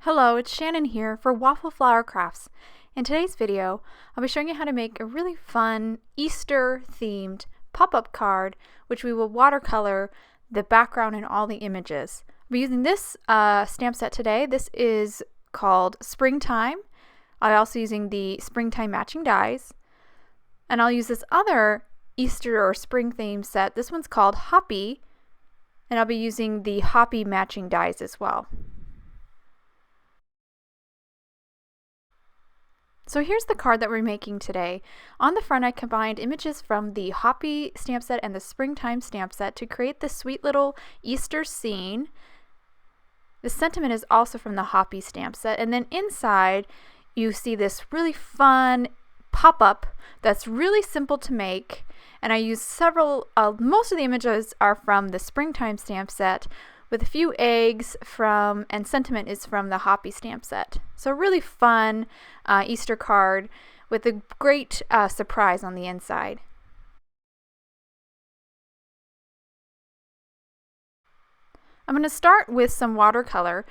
Hello, it's Shannon here for Waffle Flower Crafts. In today's video, I'll be showing you how to make a really fun Easter themed pop-up card, which we will watercolor the background and all the images. I'll be using this stamp set today. This is called Springtime. I'm also using the Springtime matching dies. And I'll use this other Easter or spring theme set. This one's called Hoppy. And I'll be using the Hoppy matching dies as well. So here's the card that we're making today. On the front, I combined images from the Hoppy stamp set and the Springtime stamp set to create this sweet little Easter scene. The sentiment is also from the Hoppy stamp set. And then inside, you see this really fun pop-up that's really simple to make. And I used several, most of the images are from the Springtime stamp set, with a few eggs and sentiment is from the Hoppy stamp set. So a really fun Easter card with a great surprise on the inside. I'm going to start with some watercolor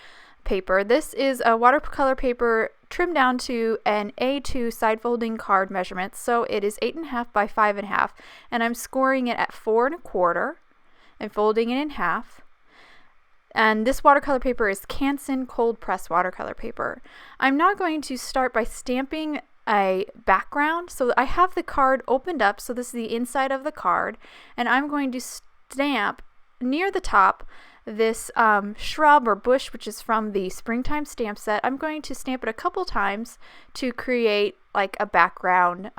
paper. This is a watercolor paper trimmed down to an A2 side folding card measurement. So it is 8.5 by 5.5, and I'm scoring it at 4 1/4 and folding it in half. And this watercolor paper is Channin cold press watercolor paper. I'm now going to start by stamping a background. So I have the card opened up, so this is the inside of the card, and I'm going to stamp near the top this shrub or bush, which is from the Springtime stamp set. I'm going to stamp it a couple times to create like a background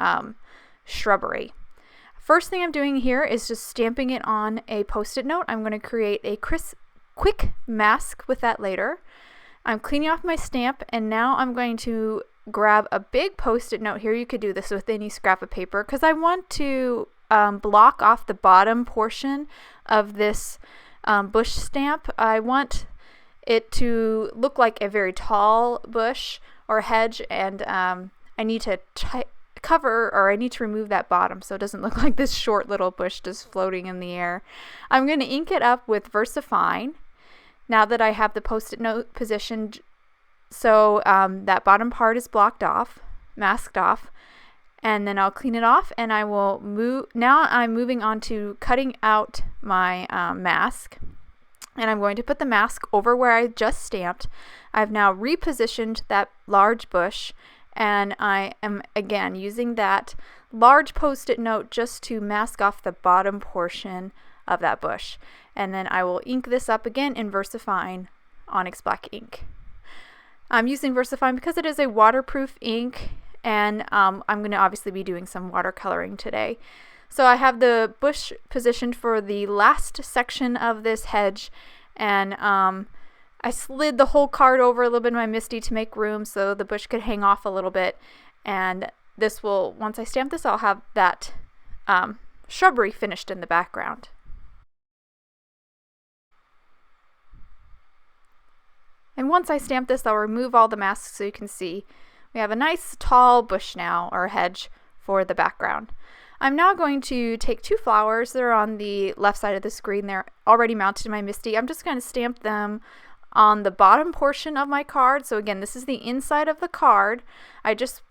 shrubbery. First thing I'm doing here is just stamping it on a post-it note. I'm going to create a quick mask with that later. I'm cleaning off my stamp, and now I'm going to grab a big post-it note here. You could do this with any scrap of paper because I want to block off the bottom portion of this bush stamp. I want it to look like a very tall bush or hedge, and I need to I need to remove that bottom so it doesn't look like this short little bush just floating in the air. I'm going to ink it up with VersaFine now that I have the post-it note positioned so that bottom part is masked off, and then I'll clean it off, and I will move. Now I'm moving on to cutting out my mask, and I'm going to put the mask over where I just stamped. I've now repositioned that large bush, and I am again using that large post-it note just to mask off the bottom portion of that bush. And then I will ink this up again in VersaFine Onyx Black ink. I'm using VersaFine because it is a waterproof ink, and I'm going to obviously be doing some watercoloring today. So I have the bush positioned for the last section of this hedge, and I slid the whole card over a little bit in my MISTI to make room so the bush could hang off a little bit. And this will, once I stamp this, I'll have that shrubbery finished in the background. And once I stamp this, I'll remove all the masks so you can see we have a nice tall bush now, or hedge, for the background. I'm now going to take two flowers. They're on the left side of the screen. They're already mounted in my MISTI. I'm just going to stamp them on the bottom portion of my card. So again, this is the inside of the card. I just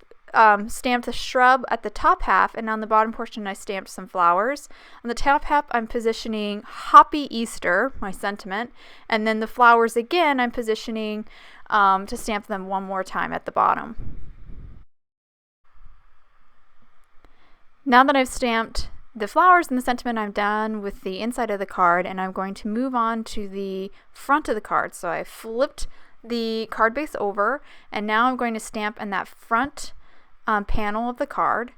stamped the shrub at the top half, and on the bottom portion I stamped some flowers. On the top half I'm positioning Hoppy Easter, my sentiment, and then the flowers again I'm positioning to stamp them one more time at the bottom. Now that I've stamped the flowers and the sentiment, I'm done with the inside of the card, and I'm going to move on to the front of the card. So I flipped the card base over, and now I'm going to stamp in that front panel of the card.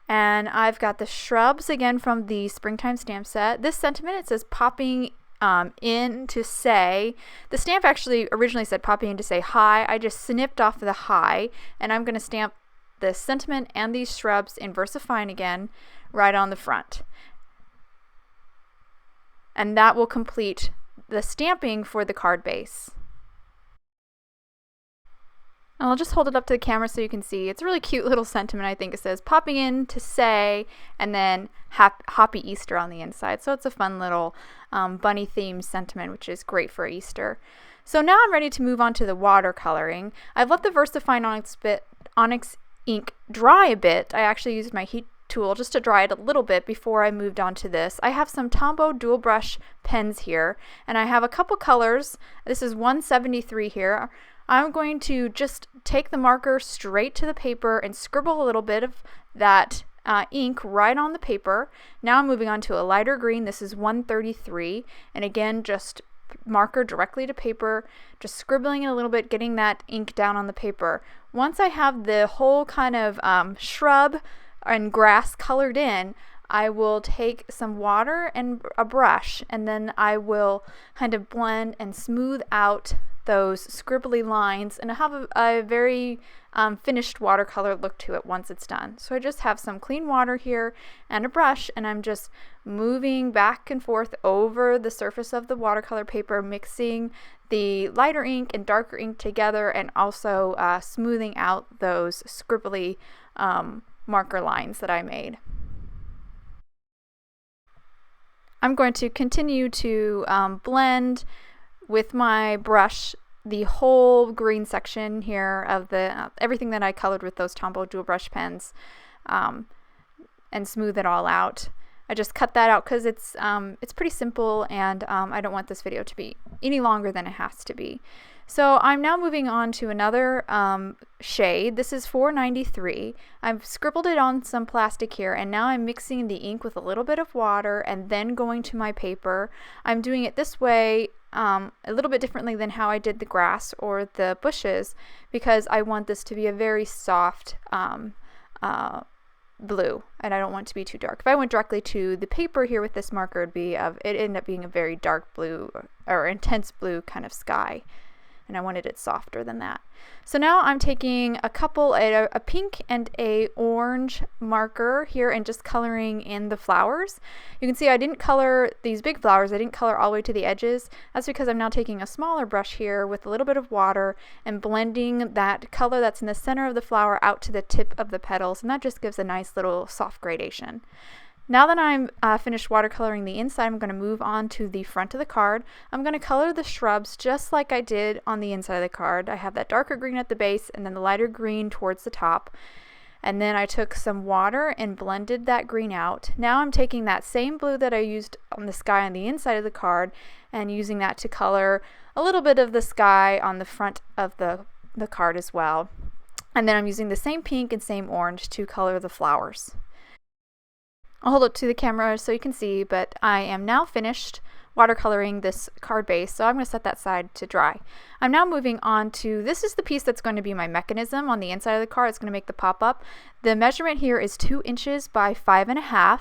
And I've got the shrubs again from the Springtime stamp set. This sentiment, it says popping in to say, the stamp actually originally said popping in to say hi. I just snipped off the hi, and I'm going to stamp the sentiment and these shrubs in VersaFine again right on the front. And that will complete the stamping for the card base. And I'll just hold it up to the camera so you can see. It's a really cute little sentiment, I think. It says popping in to say, and then Hoppy Easter on the inside. So it's a fun little bunny themed sentiment, which is great for Easter. So now I'm ready to move on to the watercoloring. I've let the VersaFine Onyx ink dry a bit. I actually used my heat tool just to dry it a little bit before I moved on to this. I have some Tombow Dual Brush Pens here, and I have a couple colors. This is 173 here. I'm going to just take the marker straight to the paper and scribble a little bit of that ink right on the paper. Now I'm moving on to a lighter green. This is 133, and again, just marker directly to paper, just scribbling it a little bit, getting that ink down on the paper. Once I have the whole kind of shrub and grass colored in, I will take some water and a brush, and then I will kind of blend and smooth out those scribbly lines and have a very finished watercolor look to it once it's done. So I just have some clean water here and a brush, and I'm just moving back and forth over the surface of the watercolor paper, mixing the lighter ink and darker ink together, and also smoothing out those scribbly marker lines that I made. I'm going to continue to blend with my brush the whole green section here of the everything that I colored with those Tombow Dual Brush Pens, and smooth it all out. I just cut that out because it's pretty simple, and I don't want this video to be any longer than it has to be. So I'm now moving on to another shade. This is 493. I've scribbled it on some plastic here, and now I'm mixing the ink with a little bit of water and then going to my paper. I'm doing it this way a little bit differently than how I did the grass or the bushes, because I want this to be a very soft blue, and I don't want it to be too dark. If I went directly to the paper here with this marker, it'd end up being a very dark blue or intense blue kind of sky, and I wanted it softer than that. So now I'm taking a pink and a orange marker here and just coloring in the flowers. You can see I didn't color these big flowers. I didn't color all the way to the edges. That's because I'm now taking a smaller brush here with a little bit of water and blending that color that's in the center of the flower out to the tip of the petals, and that just gives a nice little soft gradation. Now that I'm finished watercoloring the inside, I'm going to move on to the front of the card. I'm going to color the shrubs just like I did on the inside of the card. I have that darker green at the base and then the lighter green towards the top. And then I took some water and blended that green out. Now I'm taking that same blue that I used on the sky on the inside of the card and using that to color a little bit of the sky on the front of the card as well. And then I'm using the same pink and same orange to color the flowers. I'll hold it to the camera so you can see, but I am now finished watercoloring this card base, so I'm going to set that side to dry. I'm now moving on to, this is the piece that's going to be my mechanism on the inside of the card. It's going to make the pop-up. The measurement here is 2 inches by 5.5.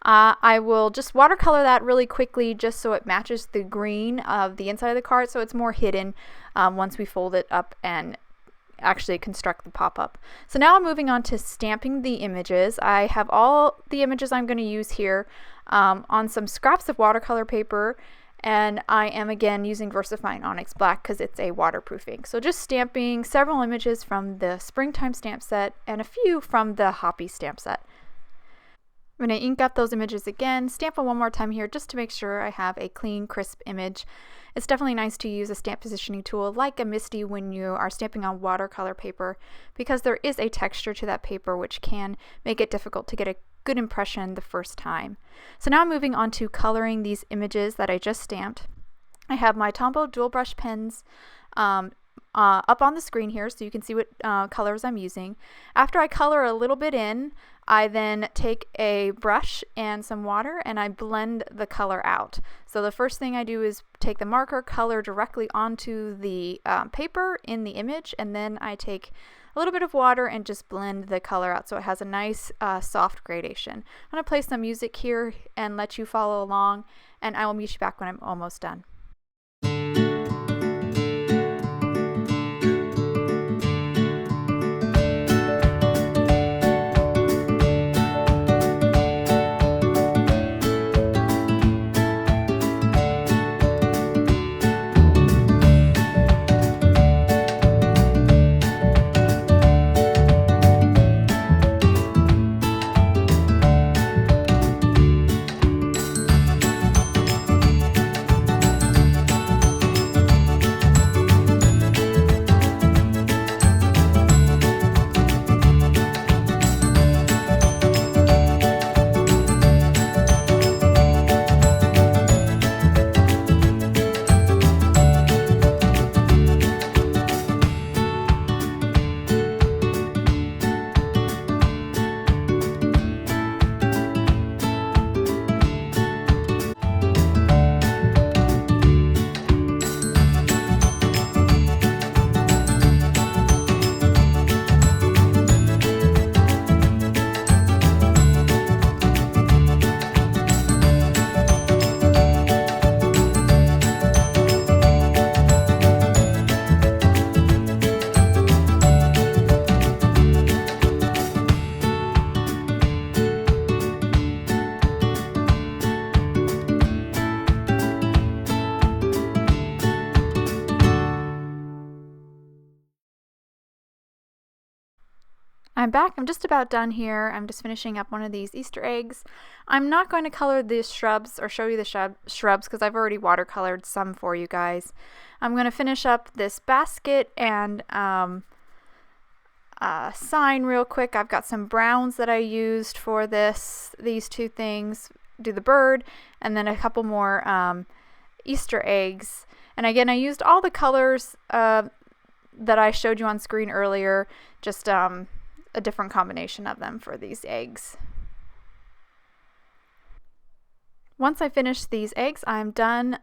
I will just watercolor that really quickly just so it matches the green of the inside of the card, so it's more hidden once we fold it up and actually construct the pop-up. So now I'm moving on to stamping the images. I have all the images I'm going to use here on some scraps of watercolor paper, and I am again using VersaFine Onyx Black because it's a waterproofing. So just stamping several images from the springtime stamp set and a few from the Hoppy stamp set. I'm going to ink up those images again, stamp them one more time here just to make sure I have a clean, crisp image. It's definitely nice to use a stamp positioning tool like a MISTI when you are stamping on watercolor paper, because there is a texture to that paper which can make it difficult to get a good impression the first time. So now I'm moving on to coloring these images that I just stamped. I have my Tombow Dual Brush Pens up on the screen here so you can see what colors I'm using. After I color a little bit in, I then take a brush and some water and I blend the color out. So the first thing I do is take the marker, color directly onto the paper in the image, and then I take a little bit of water and just blend the color out so it has a nice soft gradation. I'm going to play some music here and let you follow along, and I will meet you back when I'm almost done. I'm back. I'm just about done here. I'm just finishing up one of these Easter eggs. I'm not going to color the shrubs or show you the shrubs because I've already watercolored some for you guys. I'm going to finish up this basket and sign real quick. I've got some browns that I used for these two things, do the bird, and then a couple more Easter eggs. And again, I used all the colors that I showed you on screen earlier, just a different combination of them for these eggs. Once I finish these eggs, I'm done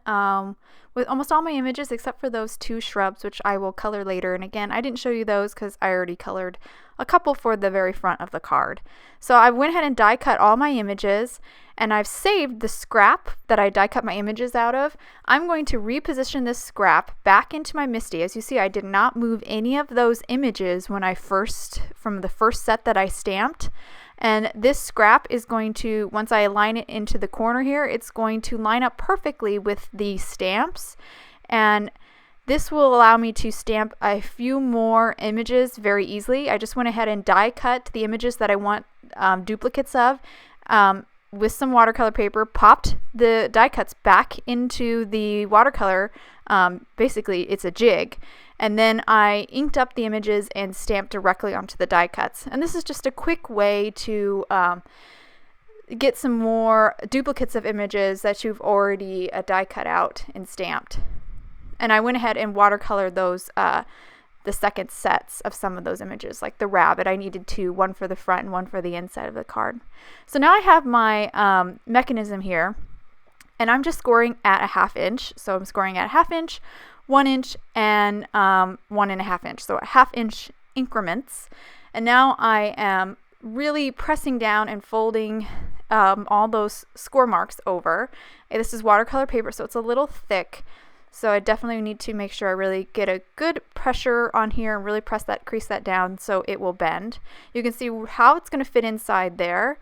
with almost all my images except for those two shrubs, which I will color later. And again, I didn't show you those because I already colored a couple for the very front of the card. So I went ahead and die cut all my images, and I've saved the scrap that I die cut my images out of. I'm going to reposition this scrap back into my MISTI. As you see, I did not move any of those images from the first set that I stamped. And this scrap is going to, once I align it into the corner here, it's going to line up perfectly with the stamps. And this will allow me to stamp a few more images very easily. I just went ahead and die cut the images that I want duplicates of with some watercolor paper, popped the die cuts back into the watercolor. Basically, it's a jig. And then I inked up the images and stamped directly onto the die cuts. And this is just a quick way to get some more duplicates of images that you've already die cut out and stamped. And I went ahead and watercolored those, the second sets of some of those images, like the rabbit. I needed two, one for the front and one for the inside of the card. So now I have my mechanism here, and I'm just scoring at a 1/2 inch. So I'm scoring at a 1/2 inch, 1 inch, and 1.5 inch. So 1/2 inch increments. And now I am really pressing down and folding all those score marks over. And this is watercolor paper, so it's a little thick. So I definitely need to make sure I really get a good pressure on here and really crease that down so it will bend. You can see how it's going to fit inside there.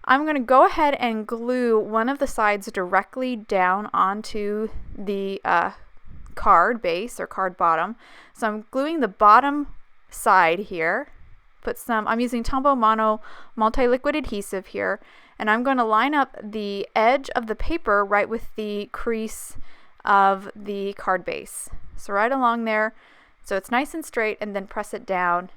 I'm going to go ahead and glue one of the sides directly down onto the card base or card bottom. So I'm gluing the bottom side here. I'm using Tombow Mono multi-liquid adhesive here, and I'm going to line up the edge of the paper right with the crease of the card base. So right along there, so it's nice and straight, and then press it down.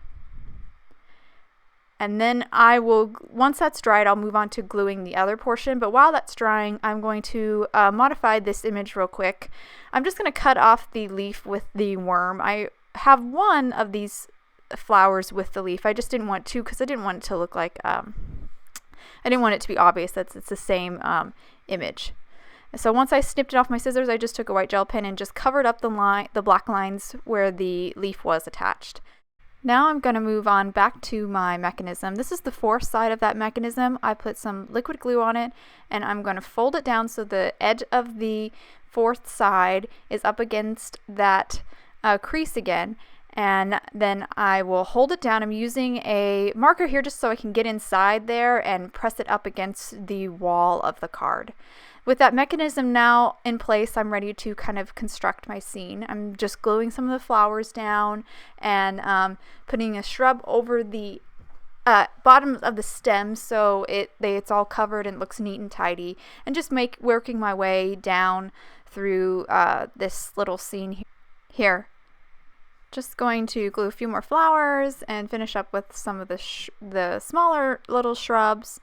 And then once that's dried, I'll move on to gluing the other portion. But while that's drying, I'm going to modify this image real quick. I'm just going to cut off the leaf with the worm. I have one of these flowers with the leaf. I just didn't want two because I didn't want it to look like, I didn't want it to be obvious that it's the same image. So once I snipped it off my scissors, I just took a white gel pen and just covered up the black lines where the leaf was attached. Now I'm going to move on back to my mechanism. This is the fourth side of that mechanism. I put some liquid glue on it, and I'm going to fold it down so the edge of the fourth side is up against that crease again. And then I will hold it down. I'm using a marker here just so I can get inside there and press it up against the wall of the card. With that mechanism now in place, I'm ready to kind of construct my scene. I'm just gluing some of the flowers down and putting a shrub over the bottom of the stem so it's all covered and looks neat and tidy, and just working my way down through this little scene here. Just going to glue a few more flowers and finish up with some of the smaller little shrubs.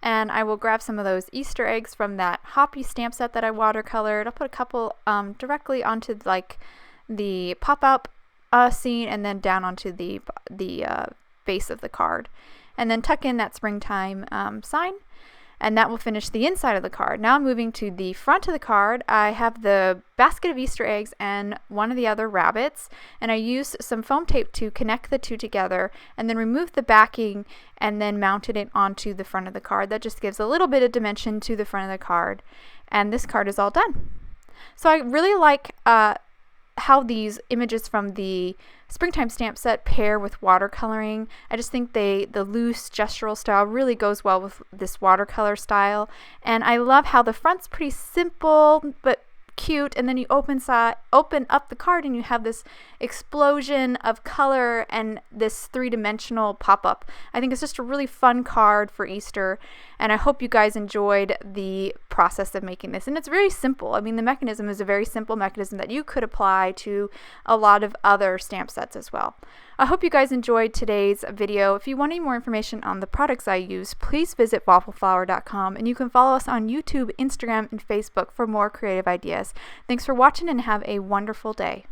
And I will grab some of those Easter eggs from that Hoppy stamp set that I watercolored. I'll put a couple directly onto like the pop-up scene and then down onto the base of the card. And then tuck in that springtime sign. And that will finish the inside of the card. Now I'm moving to the front of the card. I have the basket of Easter eggs and one of the other rabbits, and I used some foam tape to connect the two together and then removed the backing and then mounted it onto the front of the card. That just gives a little bit of dimension to the front of the card, and this card is all done. So I really like how these images from the springtime stamp set pair with watercoloring. I just think the loose gestural style really goes well with this watercolor style, and I love how the front's pretty simple but cute, and then you open up the card and you have this explosion of color and this three-dimensional pop-up. I think it's just a really fun card for Easter, and I hope you guys enjoyed the process of making this. And it's very simple. I mean, the mechanism is a very simple mechanism that you could apply to a lot of other stamp sets as well. I hope you guys enjoyed today's video. If you want any more information on the products I use, please visit waffleflower.com, and you can follow us on YouTube, Instagram, and Facebook for more creative ideas. Thanks for watching and have a wonderful day.